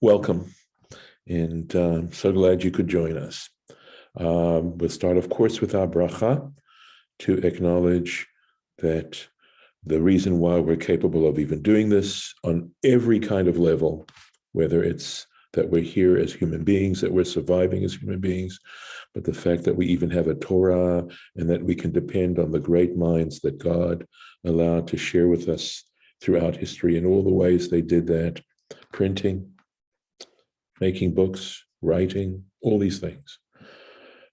Welcome, and so glad you could join us. We'll start, of course, with our bracha to acknowledge that the reason why we're capable of even doing this on every kind of level, whether it's that we're here as human beings, that we're surviving as human beings, but the fact that we even have a Torah and that we can depend on the great minds that God allowed to share with us throughout history in all the ways they did that, printing, making books, writing, all these things.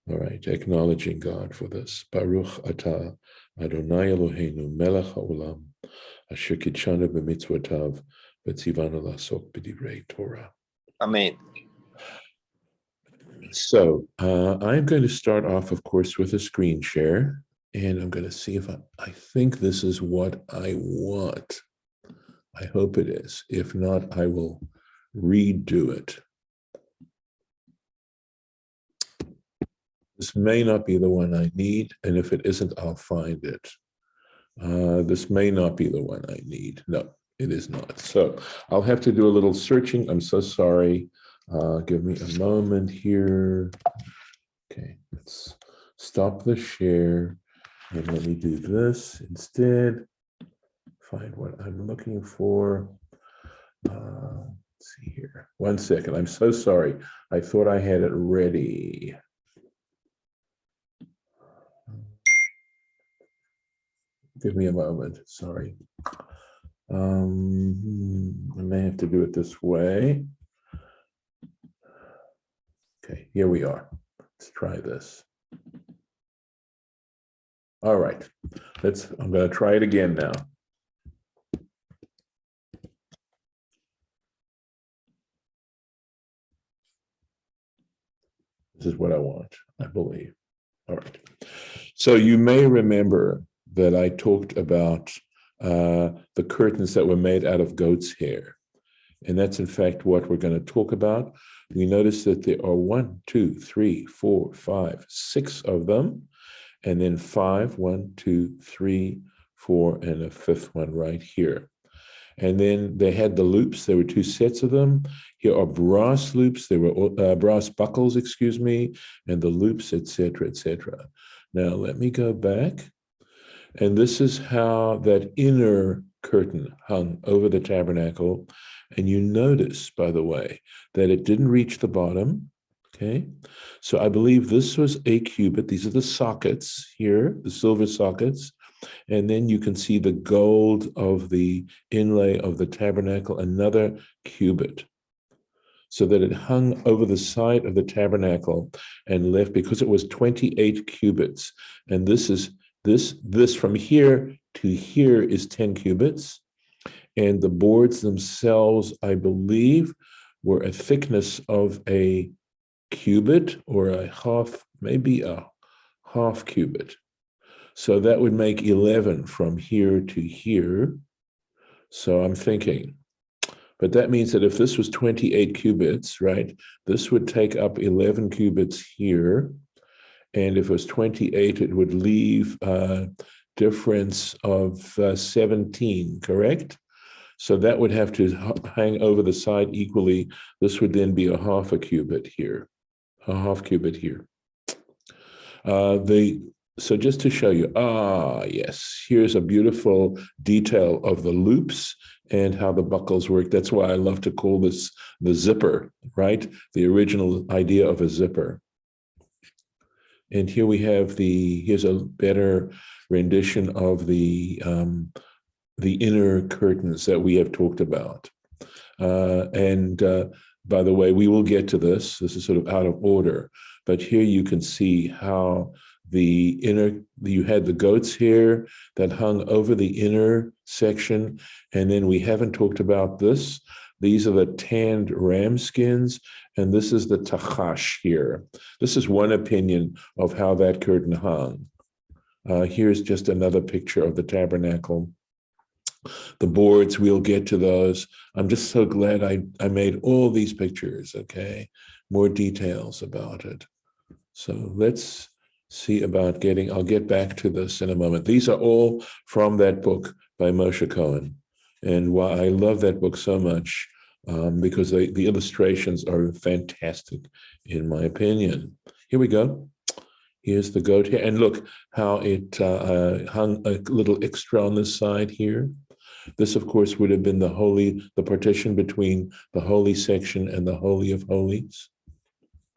All right, acknowledging God for this. Baruch atah Adonai Eloheinu melech haolam asher kitshanu b'mitzvotav v'tzivanu la'asok b'divrei Torah. Amen. So I'm going to start off, of course, with a screen share, and I'm going to see if I think this is what I want. I hope it is. If not, I will redo it. This may not be the one I need, and if it isn't, I'll find it. This may not be the one I need. No, it is not. So I'll have to do a little searching. I'm so sorry. Give me a moment here. Okay, let's stop the share, and let me do this instead. Find what I'm looking for. Let's see here. 1 second. I'm so sorry. I thought I had it ready. Give me a moment. Sorry. I may have to do it this way. Okay, here we are. Let's try this. All right. I'm going to try it again now. This is what I want, I believe. All right. So you may remember that I talked about the curtains that were made out of goat's hair. And that's in fact what we're going to talk about. We notice that there are 1, 2, 3, 4, 5, 6 of them. And then 5, 1, 2, 3, 4, and a 5th one right here. And then they had the loops. There were 2 sets of them. Here are brass loops. There were brass buckles, excuse me, and the loops, etc., etc. Now let me go back. And this is how that inner curtain hung over the tabernacle. And you notice, by the way, that it didn't reach the bottom. Okay, so I believe this was a cubit. These are the sockets here, the silver sockets. And then you can see the gold of the inlay of the tabernacle, another cubit, so that it hung over the side of the tabernacle and left, because it was 28 cubits. And this from here to here is 10 cubits. And the boards themselves, I believe, were a thickness of a cubit or a half, maybe a half cubit. So that would make 11 from here to here. So I'm thinking, but that means that if this was 28 cubits, right, this would take up 11 cubits here. And if it was 28, it would leave a difference of 17, correct? So that would have to hang over the side equally. This would then be a half a cubit here, a half cubit here. So just to show you, yes, here's a beautiful detail of the loops and how the buckles work. That's why I love to call this the zipper, right? The original idea of a zipper. And here we have here's a better rendition of the inner curtains that we have talked about. By the way, we will get to this. This is sort of out of order, but here you can see how you had the goat's hair that hung over the inner section. And then we haven't talked about this. These are the tanned ram skins, and this is the tachas here. This is one opinion of how that curtain hung. Here's just another picture of the tabernacle. The boards, we'll get to those. I'm just so glad I made all these pictures, okay? More details about it. So let's see about I'll get back to this in a moment. These are all from that book by Moshe Cohen. And why I love that book so much, because the illustrations are fantastic, in my opinion. Here we go. Here's the goat here. And look how it hung a little extra on this side here. This, of course, would have been the partition between the holy section and the Holy of Holies.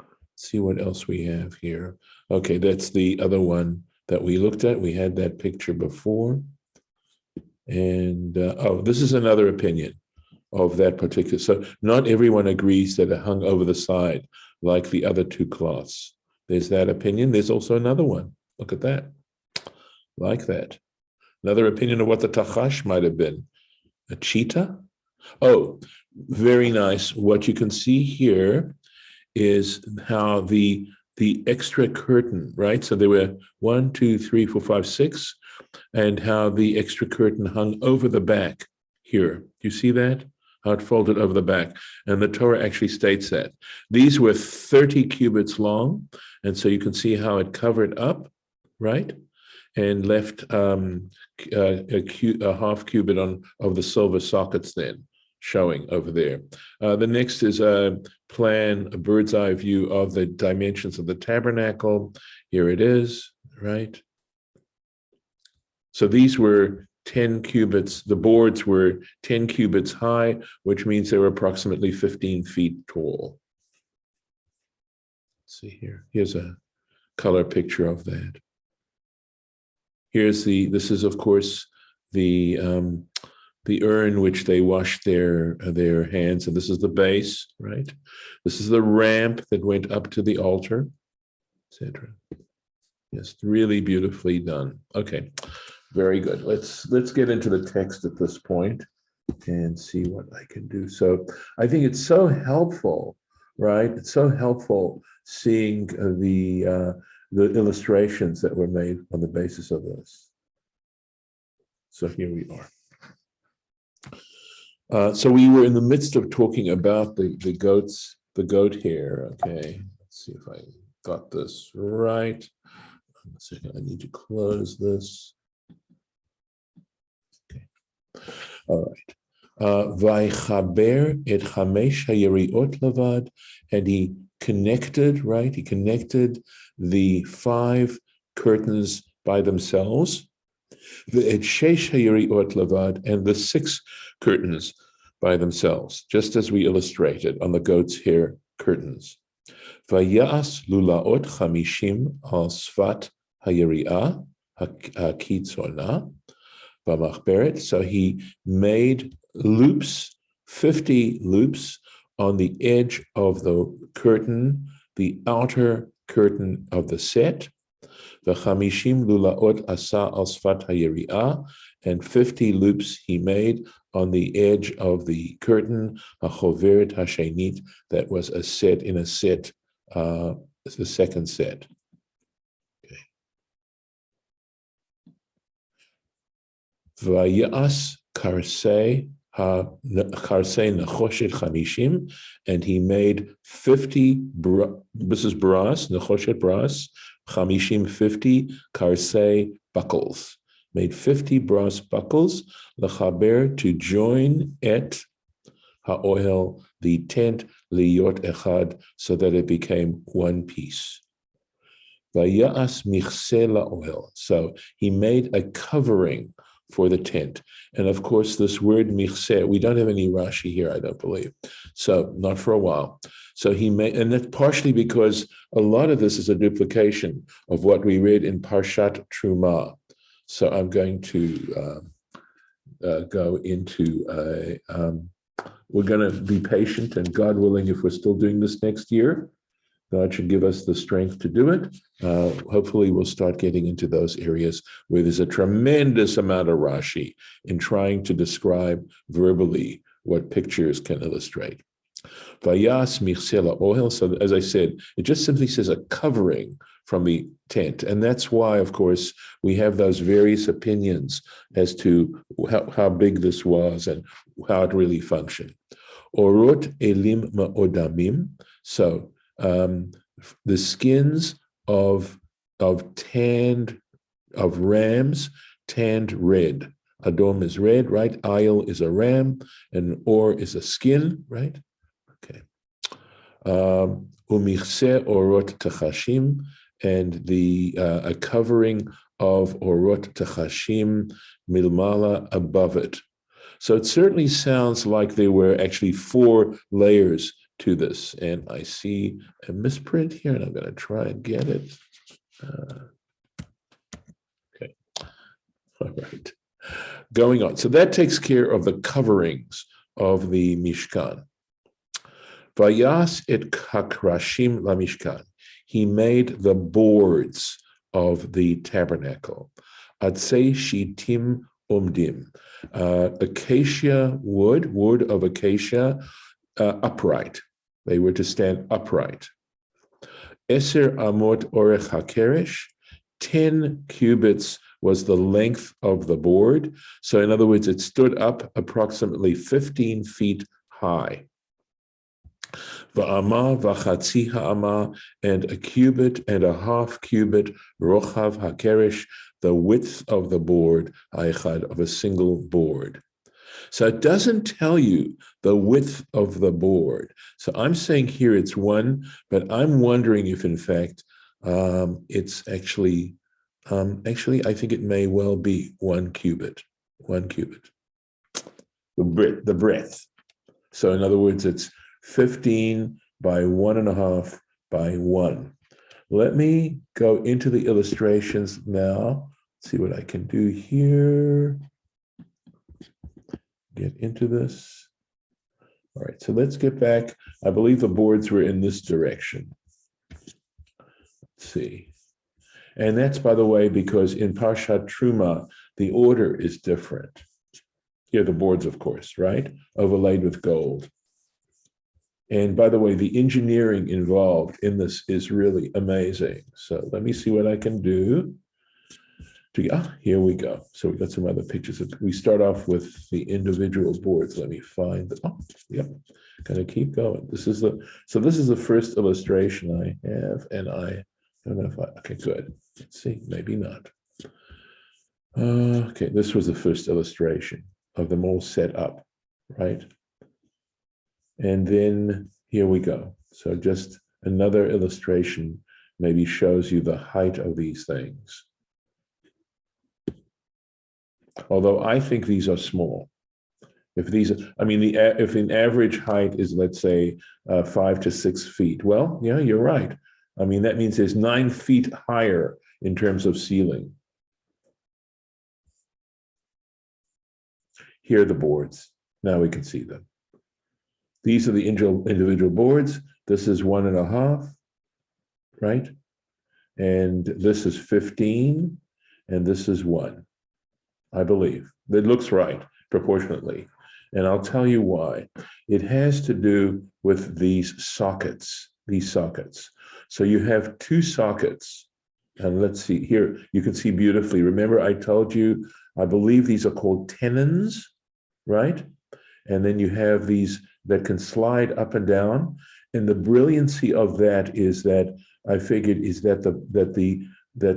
Let's see what else we have here. Okay, that's the other one that we looked at. We had that picture before. And, this is another opinion of that particular. So not everyone agrees that it hung over the side like the other two cloths. There's that opinion. There's also another one. Look at that. Like that. Another opinion of what the tachas might have been. A cheetah? Oh, very nice. What you can see here is how the extra curtain, right? So there were 1, 2, 3, 4, 5, 6, and how the extra curtain hung over the back here. Do you see that? How it folded over the back. And the Torah actually states that. These were 30 cubits long, and so you can see how it covered up, right? And left a half cubit of the silver sockets then showing over there. The next is a bird's eye view of the dimensions of the tabernacle. Here it is, right? So these were 10 cubits. The boards were 10 cubits high, which means they were approximately 15 feet tall. Let's see here. Here's a color picture of that. This is, of course, the urn which they washed their hands, and this is the base, right? This is the ramp that went up to the altar, etc. Yes, really beautifully done. Okay, very good. Let's get into the text at this point and see what I can do. So I think it's so helpful, right? It's so helpful seeing the illustrations that were made on the basis of this. So here we are. So we were in the midst of talking about the goat here. Okay, let's see if I got this right. One second, I need to close this. Okay, all right. VaYak'hel et chamesh hayeriot levad, and he connected, right? He connected the 5 curtains by themselves, the shesh hayeriot levad, and the 6 curtains by themselves, just as we illustrated on the goat's hair curtains. Vayas lulaot chamishim al sfat hayeriah hakitzona b'machberet. So he made loops, 50 loops on the edge of the curtain, the outer curtain of the set. V'chamishim lulaot asa al sfat hayeriah, and 50 loops he made on the edge of the curtain, hachoveret hashenit, that was a set in a set, the second set. Okay. Vayas karsei nechoshet chamishim, and he made 50. This is brass, nechoshet brass, chamishim 50 karsei buckles. Made 50 brass buckles, lechaber, to join et ha'ohel, the tent, liyot echad, so that it became one piece. Vayas michse la'ohel, so he made a covering for the tent. And of course, this word michse, we don't have any Rashi here, I don't believe. So not for a while. So he made, and that's partially because a lot of this is a duplication of what we read in Parshat Truma. So I'm going to go into, we're going to be patient, and God willing, if we're still doing this next year, God should give us the strength to do it. Hopefully we'll start getting into those areas where there's a tremendous amount of Rashi in trying to describe verbally what pictures can illustrate. Vayas michsela ohel. So as I said, it just simply says a covering from the tent. And that's why, of course, we have those various opinions as to how big this was and how it really functioned. Orot elim ma'odamim. So the skins of rams tanned red. Adom is red, right? Ayil is a ram, and or is a skin, right? Okay. Umichse orot tachashim, and the a covering of orot tachashim milmala above it. So it certainly sounds like there were actually 4 layers to this. And I see a misprint here, and I'm going to try and get it. Okay. All right. Going on. So that takes care of the coverings of the Mishkan. Vayas et hakrashim la Mishkan. He made the boards of the tabernacle. Atzei shitim umdim. Acacia wood of acacia, upright. They were to stand upright. Eser amot orech hakeresh, 10 cubits was the length of the board. So in other words, it stood up approximately 15 feet high. Va'ama v'chatzi ha'ama, and a cubit and a half cubit, rochav hakeresh, the width of the board, ha'echad, of a single board. So it doesn't tell you the width of the board. So I'm saying here it's 1, but I'm wondering if in fact it's actually I think it may well be 1 cubit. 1 cubit. The breadth. So in other words, it's 15 by 1.5 by 1. Let me go into the illustrations now. See what I can do here. Get into this. All right, so let's get back. I believe the boards were in this direction. Let's see. And that's, by the way, because in Parshat Truma, the order is different. Here, the boards, of course, right? Overlaid with gold. And by the way, the engineering involved in this is really amazing. So let me see what I can do. Here we go. So we got some other pictures. We start off with the individual boards. Let me find the, yep. Gonna keep going. This is the first illustration I have, and I don't know if okay, good. Let's see, maybe not. Okay, this was the first illustration of them all set up, right? And then here we go. So just another illustration maybe shows you the height of these things. Although I think these are small. If these, if an average height is, let's say, 5 to 6 feet, well, yeah, you're right. I mean, that means there's 9 feet higher in terms of ceiling. Here are the boards. Now we can see them. These are the individual boards. This is 1.5, right? And this is 15, and this is 1. I believe. It looks right, proportionately. And I'll tell you why. It has to do with these sockets. So you have 2 sockets. And let's see, here, you can see beautifully. Remember, I told you, I believe these are called tenons, right? And then you have these that can slide up and down. And the brilliancy of that is that I figured is that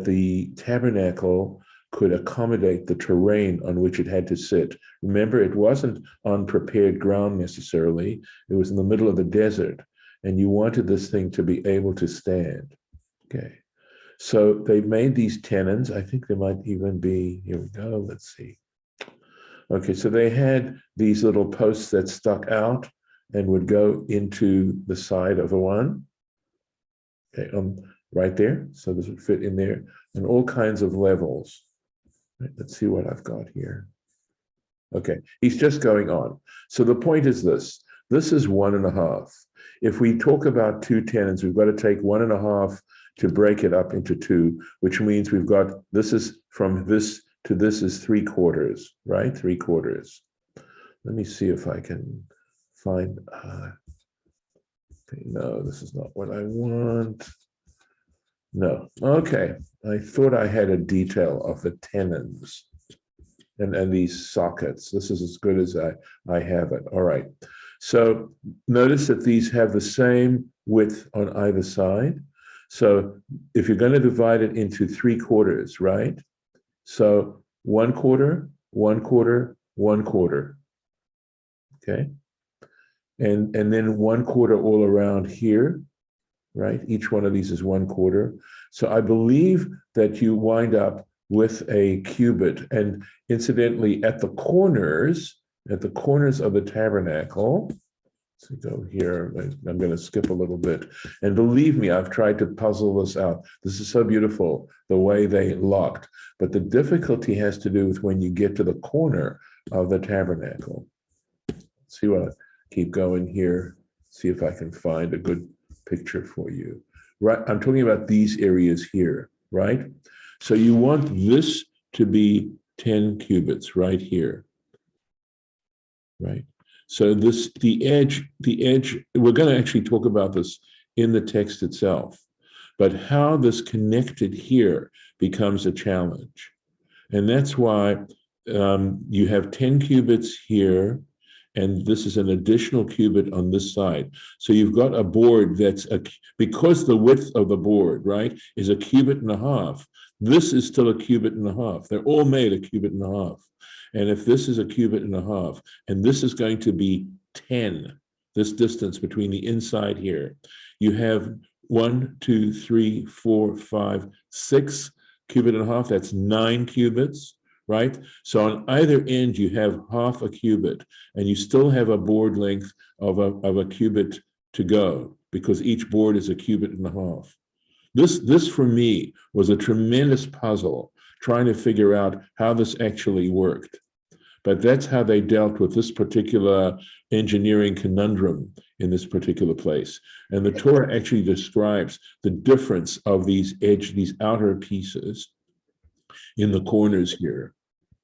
the tabernacle could accommodate the terrain on which it had to sit. Remember, it wasn't on prepared ground necessarily. It was in the middle of the desert, and you wanted this thing to be able to stand. Okay, so they've made these tenons. I think there might even be, here we go, let's see. Okay, so they had these little posts that stuck out and would go into the side of the one. Okay, right there. So this would fit in there, and all kinds of levels. Right, let's see what I've got here. Okay, he's just going on. So the point is this. This is 1.5. If we talk about 2 tenons, we've got to take 1.5 to break it up into 2, which means we've got, this is from this to this is 3/4, right? 3/4. Let me see if I can find, okay, no, this is not what I want. No, okay. I thought I had a detail of the tenons and these sockets. This is as good as I have it. All right. So notice that these have the same width on either side. So if you're going to divide it into 3/4, right? So 1/4 1/4, 1/4. Okay. And then 1/4 all around here, right? Each one of these is 1/4. So I believe that you wind up with a cubit. And incidentally, at the corners of the tabernacle, so go here, I'm going to skip a little bit. And believe me, I've tried to puzzle this out. This is so beautiful, the way they locked. But the difficulty has to do with when you get to the corner of the tabernacle. See what I keep going here, see if I can find a good picture for you. Right, I'm talking about these areas here, right? So you want this to be 10 cubits right here, right? So the edge, we're going to actually talk about this in the text itself, but how this connected here becomes a challenge. And that's why you have 10 cubits here, and this is an additional cubit on this side. So you've got a board because the width of the board, right, is 1.5 cubits, this is still 1.5 cubits. They're all made 1.5 cubits. And if this is 1.5 cubits, and this is going to be 10, this distance between the inside here, you have 1, 2, 3, 4, 5, 6 1.5 cubits, that's 9 cubits. Right? So on either end, you have 0.5 cubit, and you still have a board length of a cubit to go, because each board is 1.5 cubits. This for me was a tremendous puzzle, trying to figure out how this actually worked. But that's how they dealt with this particular engineering conundrum in this particular place. And the Torah actually describes the difference of these outer pieces in the corners here.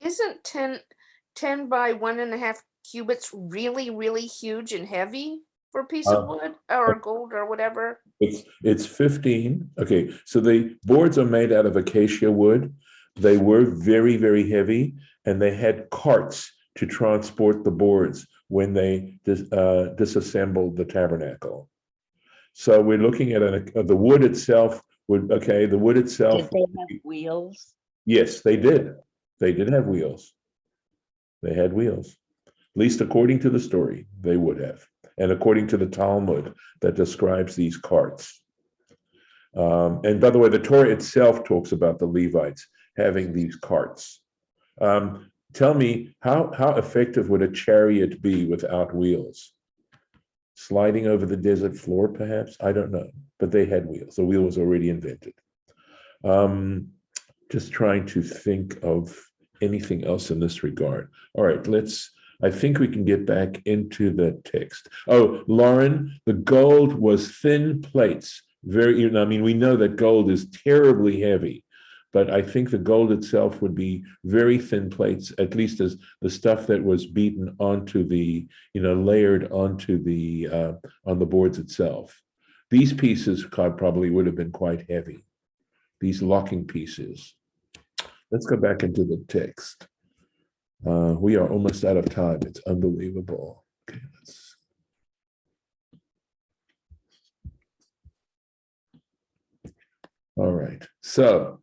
Isn't 10 by 1.5 cubits really, really huge and heavy for a piece of wood or gold or whatever? It's 15. Okay, so the boards are made out of acacia wood. They were very, very heavy, and they had carts to transport the boards when they disassembled the tabernacle. So we're looking at the wood itself. The wood itself. Did they have wheels? Yes, they did. They did have wheels. They had wheels. At least according to the story, they would have. And according to the Talmud that describes these carts. And by the way, the Torah itself talks about the Levites having these carts. Tell me, how effective would a chariot be without wheels? Sliding over the desert floor, perhaps? I don't know. But they had wheels. The wheel was already invented. Just trying to think of anything else in this regard. All right, I think we can get back into the text. Oh, Lauren, the gold was thin plates. We know that gold is terribly heavy, but I think the gold itself would be very thin plates, at least as the stuff that was beaten onto layered onto on the boards itself. These pieces probably would have been quite heavy. These locking pieces. Let's go back into the text. We are almost out of time. It's unbelievable. Okay, all right. So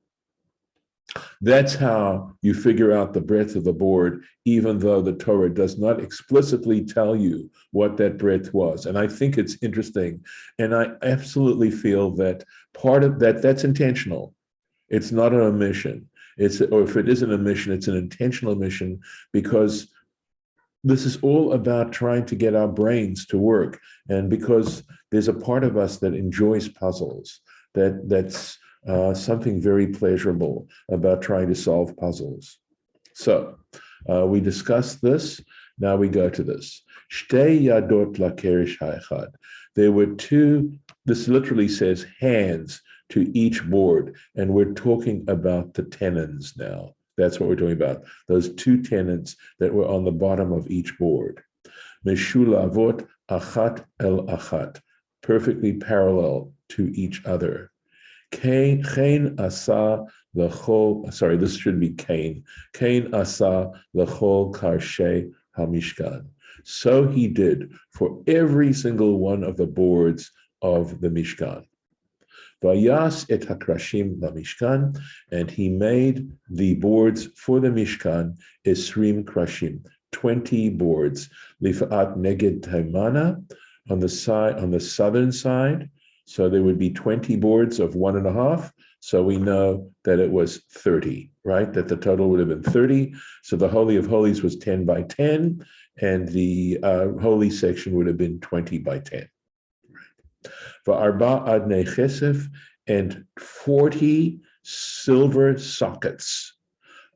that's how you figure out the breadth of the board, even though the Torah does not explicitly tell you what that breadth was. And I think it's interesting. And I absolutely feel that part of that's intentional. It's not an omission. Or if it is an omission, it's an intentional omission, because this is all about trying to get our brains to work. And because there's a part of us that enjoys puzzles, that's something very pleasurable about trying to solve puzzles. So we discussed this. Now we go to this. Shtei yadot lakerish ha'echad. There were two, this literally says hands to each board, and we're talking about the tenons now. That's what we're talking about. Those two tenons that were on the bottom of each board. Meshulavot achat el achat, perfectly parallel to each other. Cain asa l'chol, sorry, this should be Cain. Cain asa l'chol karshe hamishkan. So he did for every single one of the boards of the Mishkan. Vayas et hakrashim lamishkan, and he made the boards for the Mishkan, esrim krashim, 20 boards, lifat neged taimana, on the southern side. So there would be 20 boards of 1.5. So we know that it was 30, right? That the total would have been 30. So the Holy of Holies was 10 by 10, and the holy section would have been 20 by 10. Va'arba adnei chesef, and 40 silver sockets.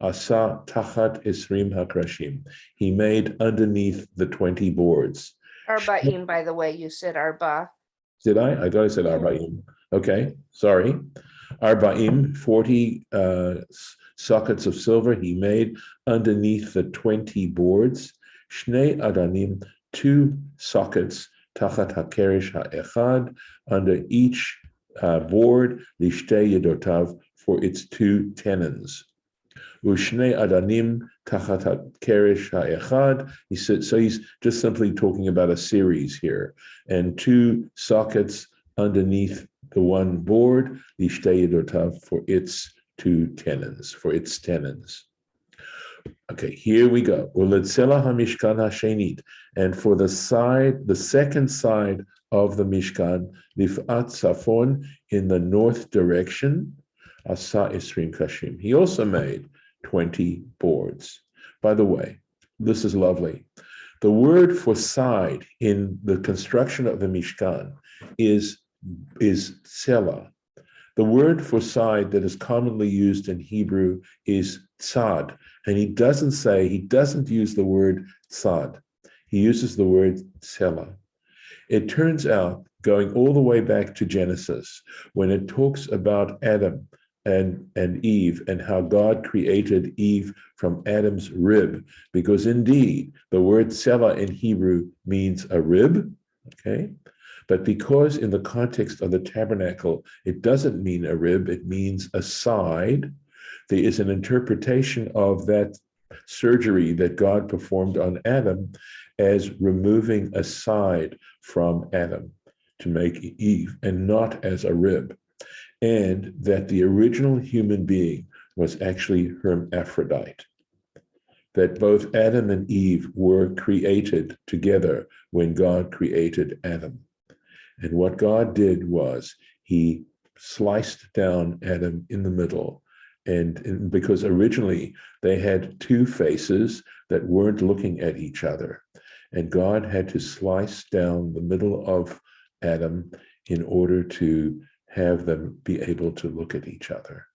Asa tachat esrim hakrashim. He made underneath the 20 boards. Arba'im, by the way, you said arba. Did I? I thought I said arba'im. Okay, sorry. Arba'im, 40 sockets of silver he made underneath the 20 boards. Shnei adanim, 2 sockets, tachat hakeresh ha'echad, under each board, lishtei yedotav, for its 2 tenons. Ushnei adanim tachat hakeresh ha'echad. He said, so he's just simply talking about a series here, and 2 sockets underneath the one board, lishtei yedotav, for its 2 tenons, for its tenons. Okay, here we go. Uletzela hamishkan hashenit, and for the side, the second side of the Mishkan, lifat safon, in the north direction, asa esrim kashim. He also made 20 boards. By the way, this is lovely. The word for side in the construction of the Mishkan is tsela. The word for side that is commonly used in Hebrew is tzad, and he doesn't use the word tzad. He uses the word tsela. It turns out, going all the way back to Genesis, when it talks about Adam and Eve and how God created Eve from Adam's rib, because indeed the word tsela in Hebrew means a rib, okay? But because in the context of the tabernacle, it doesn't mean a rib, it means a side, there is an interpretation of that surgery that God performed on Adam as removing a side from Adam to make Eve, and not as a rib. And that the original human being was actually hermaphrodite. That both Adam and Eve were created together when God created Adam. And what God did was he sliced down Adam in the middle. And because originally they had 2 faces that weren't looking at each other. And God had to slice down the middle of Adam in order to have them be able to look at each other.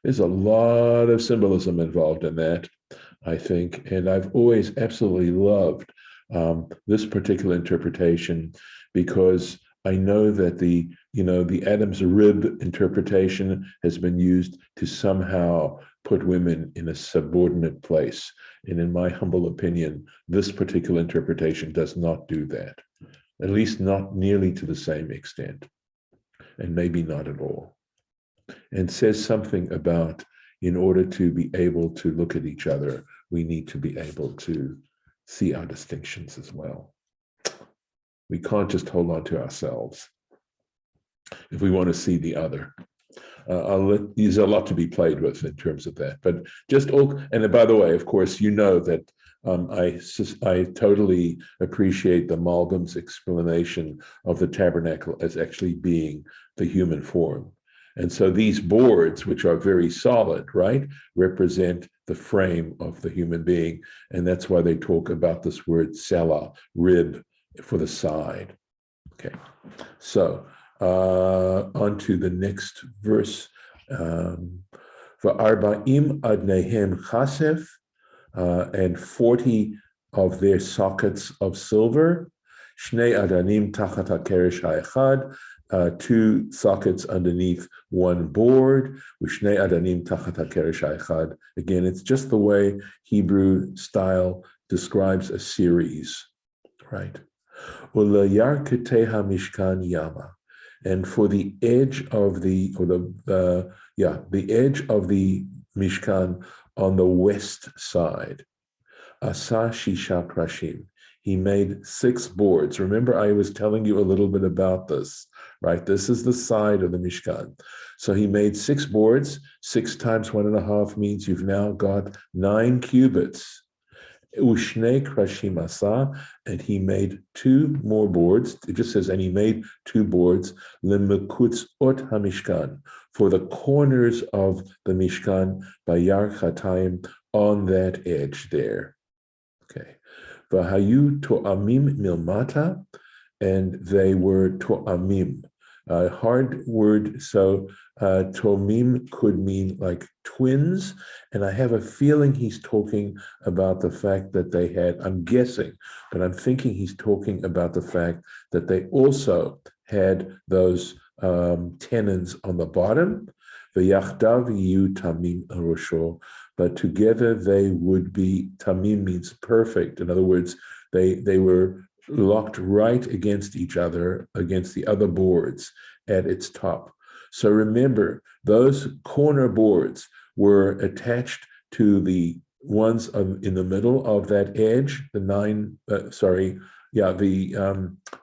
There's a lot of symbolism involved in that, I think. And I've always absolutely loved this particular interpretation, because I know that the Adam's rib interpretation has been used to somehow put women in a subordinate place. And in my humble opinion, this particular interpretation does not do that, at least not nearly to the same extent, and maybe not at all. And says something about, in order to be able to look at each other, we need to be able to see our distinctions as well. We can't just hold on to ourselves if we want to see the other. There's a lot to be played with in terms of that. But just all, and by the way, of course, you know that I totally appreciate the Malbim's explanation of the tabernacle as actually being the human form. And so these boards, which are very solid, right, represent the frame of the human being. And that's why they talk about this word sela, rib, for the side. Okay, so on to the next verse. Va'arba'im adnehem chasef, and 40 of their sockets of silver. Shnei adanim tachat hakeresh ha'echad, 2 sockets underneath one board. Shnei adanim tachat hakeresh ha'echad. Again, it's just the way Hebrew style describes a series, right? Mishkan yama, and for the edge of the edge of the Mishkan on the west side, asa shisha krashim, he made 6 boards. Remember, I was telling you a little bit about this, right? This is the side of the Mishkan. So he made 6 boards. 6 times 1.5 means you've now got 9 cubits. Ushnei krashim asa, and he made 2 more boards. It just says, and he made 2 boards, lemekutz ot hamishkan, for the corners of the Mishkan, vaYak'hel, on that edge there. Okay. Vahayu to'amim milmata, and they were to'amim. Hard word, so tomim could mean like twins, and I have a feeling he's talking about the fact that they had, I'm guessing, but I'm thinking he's talking about the fact that they also had those tenons on the bottom, v'yachdav yu tamim rosho, but together they would be, tamim means perfect. In other words, they were locked right against each other, against the other boards at its top. So remember, those corner boards were attached to the ones in the middle of that edge, the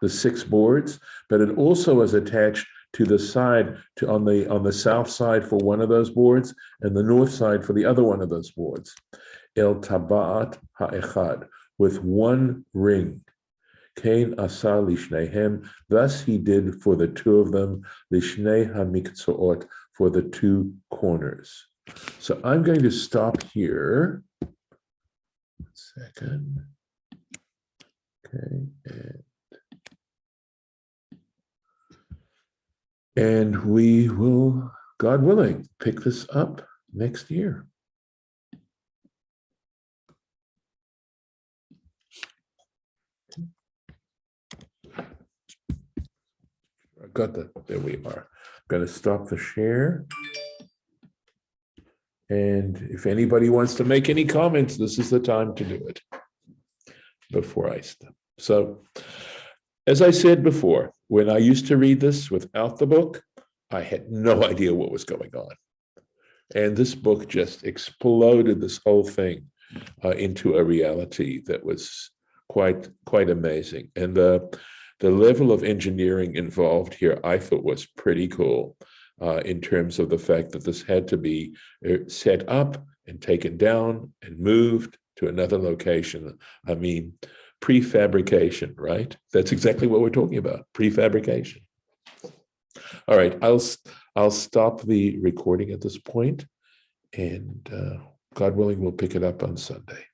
6 boards, but it also was attached to the side, on the south side for one of those boards, and the north side for the other one of those boards. El tabaat ha'echad, with one ring. Kain asa lishnehem, thus he did for the 2 of them, lishnei hamikzoot, for the 2 corners. So I'm going to stop here. 1 second. Okay. And we will, God willing, pick this up next year. I got that. There we are. I'm going to stop the share. And if anybody wants to make any comments, this is the time to do it before I stop. So, as I said before, when I used to read this without the book, I had no idea what was going on. And this book just exploded this whole thing into a reality that was quite amazing. And the level of engineering involved here, I thought, was pretty cool in terms of the fact that this had to be set up and taken down and moved to another location. I mean, prefabrication, right? That's exactly what we're talking about, prefabrication. All right, I'll stop the recording at this point, and God willing, we'll pick it up on Sunday.